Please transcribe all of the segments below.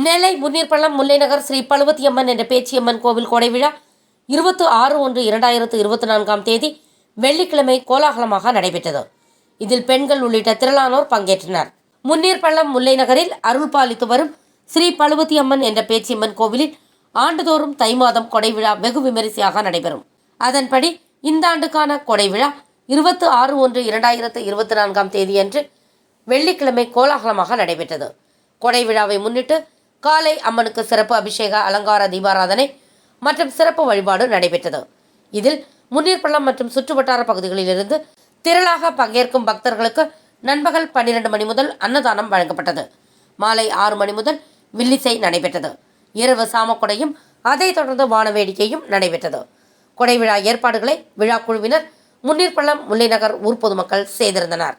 நெல்லை முன்னீர்பள்ளம் முல்லைநகர் ஸ்ரீ பழுவத்தியம்மன் என்ற பேச்சியம்மன் கோவில் கொடை விழா 26/1/2024 வெள்ளிக்கிழமை கோலாகலமாக நடைபெற்றது. இதில் பெண்கள் உள்ளிட்ட திரளானோர் பங்கேற்றனர். முன்னீர்பள்ளம் முல்லைநகரில் அருள் பாலித்து வரும் ஸ்ரீ பழுவத்தியம்மன் என்ற பேச்சியம்மன் கோவிலில் ஆண்டுதோறும் தை மாதம் கொடை விழா வெகு விமரிசையாக நடைபெறும். அதன்படி இந்த ஆண்டுக்கான கொடை விழா 26/1/2024 அன்று வெள்ளிக்கிழமை கோலாகலமாக நடைபெற்றது. கொடை விழாவை முன்னிட்டு காலை அம்மனுக்கு சிறப்பு அபிஷேக அலங்கார தீபாராதனை மற்றும் சிறப்பு வழிபாடு நடைபெற்றது. இதில் முன்னீர்பள்ளம் மற்றும் சுற்றுவட்டார பகுதிகளிலிருந்து திரளாக பங்கேற்கும் பக்தர்களுக்கு நண்பகல் 12 மணி முதல் அன்னதானம் வழங்கப்பட்டது. மாலை 6 மணி முதல் வில்லிசை நடைபெற்றது. இரவு சாமக்கொடையும் அதைத் தொடர்ந்து வானவேடிக்கையும் நடைபெற்றது. கொடை விழா ஏற்பாடுகளை விழா குழுவினர், முன்னீர்பள்ளம் முல்லைநகர் ஊர் பொதுமக்கள் செய்திருந்தனர்.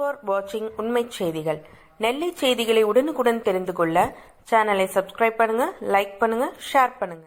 ஃபார் வாட்சிங் உண்மை செய்திகள். நெல்லை செய்திகளை உடனுக்குடன் தெரிந்து கொள்ள சேனலை சப்ஸ்கிரைப் பண்ணுங்க, லைக் பண்ணுங்க, ஷேர் பண்ணுங்க.